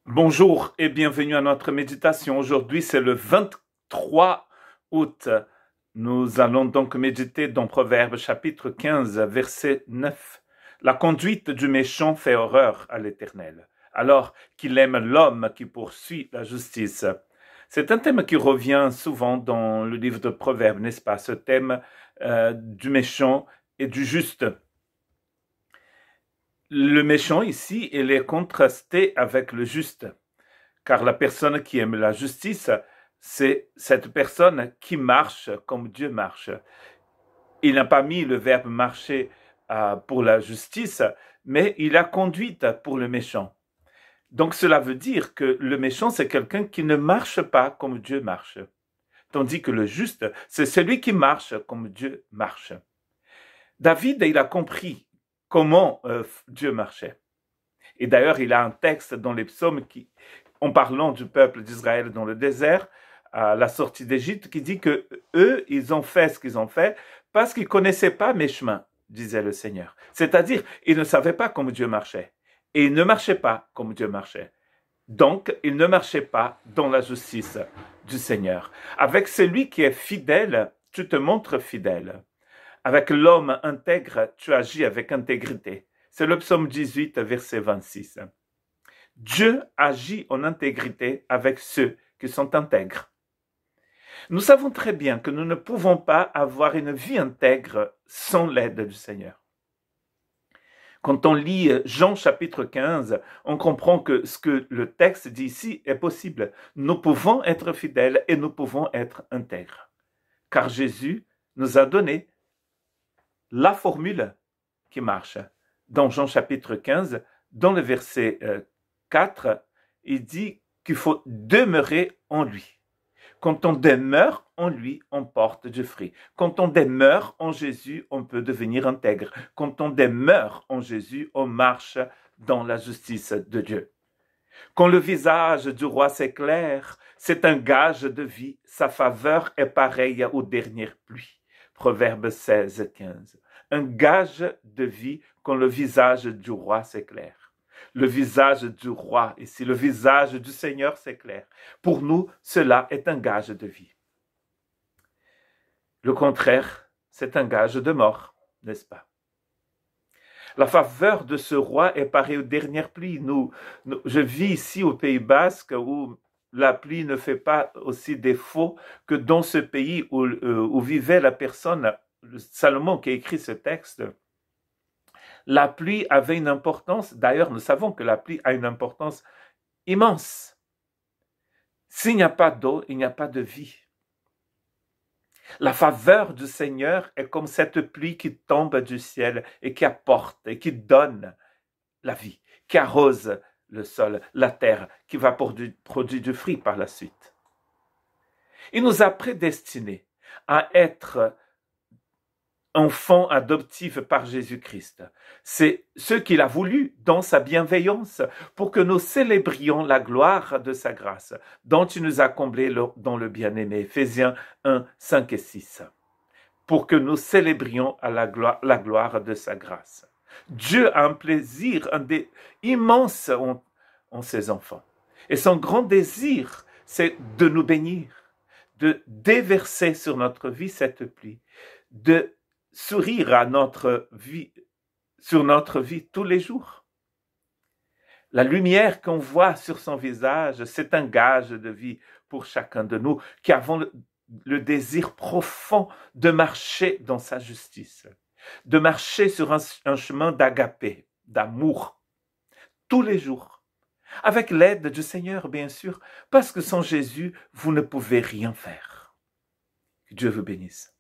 Bonjour et bienvenue à notre méditation. Aujourd'hui, c'est le 23 août. Nous allons donc méditer dans Proverbes chapitre 15, verset 9. La conduite du méchant fait horreur à l'Éternel, alors qu'il aime l'homme qui poursuit la justice. C'est un thème qui revient souvent dans le livre de Proverbes, n'est-ce pas? Ce thème du méchant et du juste. Le méchant ici, il est contrasté avec le juste, car la personne qui aime la justice, c'est cette personne qui marche comme Dieu marche. Il n'a pas mis le verbe marcher pour la justice, mais il a conduite pour le méchant. Donc cela veut dire que le méchant, c'est quelqu'un qui ne marche pas comme Dieu marche, tandis que le juste, c'est celui qui marche comme Dieu marche. David, il a compris comment Dieu marchait. Et d'ailleurs, il a un texte dans les psaumes en parlant du peuple d'Israël dans le désert, à la sortie d'Égypte, qui dit que eux, ils ont fait ce qu'ils ont fait parce qu'ils connaissaient pas mes chemins, disait le Seigneur. C'est-à-dire, ils ne savaient pas comment Dieu marchait. Et ils ne marchaient pas comme Dieu marchait. Donc, ils ne marchaient pas dans la justice du Seigneur. Avec celui qui est fidèle, tu te montres fidèle. Avec l'homme intègre, tu agis avec intégrité. C'est le psaume 18, verset 26. Dieu agit en intégrité avec ceux qui sont intègres. Nous savons très bien que nous ne pouvons pas avoir une vie intègre sans l'aide du Seigneur. Quand on lit Jean chapitre 15, on comprend que ce que le texte dit ici est possible. Nous pouvons être fidèles et nous pouvons être intègres. Car Jésus nous a donné la formule qui marche. Dans Jean chapitre 15, dans le verset 4, il dit qu'il faut demeurer en lui. Quand on demeure en lui, on porte du fruit. Quand on demeure en Jésus, on peut devenir intègre. Quand on demeure en Jésus, on marche dans la justice de Dieu. Quand le visage du roi s'éclaire, c'est un gage de vie. Sa faveur est pareille aux dernières pluies. Proverbe 16, 15. Un gage de vie quand le visage du roi s'éclaire. Le visage du roi, ici, le visage du Seigneur s'éclaire. Pour nous, cela est un gage de vie. Le contraire, c'est un gage de mort, n'est-ce pas? La faveur de ce roi est pareille aux dernières pluies. Je vis ici au Pays Basque où la pluie ne fait pas aussi défaut que dans ce pays où vivait la personne, Salomon qui a écrit ce texte. La pluie avait une importance, d'ailleurs nous savons que la pluie a une importance immense. S'il n'y a pas d'eau, il n'y a pas de vie. La faveur du Seigneur est comme cette pluie qui tombe du ciel et qui apporte et qui donne la vie, qui arrose le sol, la terre, qui va produire du fruit par la suite. Il nous a prédestinés à être enfants adoptifs par Jésus-Christ. C'est ce qu'il a voulu dans sa bienveillance pour que nous célébrions la gloire de sa grâce dont il nous a comblés dans le bien-aimé. Éphésiens 1, 5 et 6. Pour que nous célébrions à la gloire de sa grâce. Dieu a un plaisir immense en ses enfants. Et son grand désir, c'est de nous bénir, de déverser sur notre vie cette pluie, de sourire sur notre vie tous les jours. La lumière qu'on voit sur son visage, c'est un gage de vie pour chacun de nous qui avons le désir profond de marcher dans sa justice, de marcher sur un chemin d'agapé, d'amour, tous les jours, avec l'aide du Seigneur, bien sûr, parce que sans Jésus, vous ne pouvez rien faire. Que Dieu vous bénisse.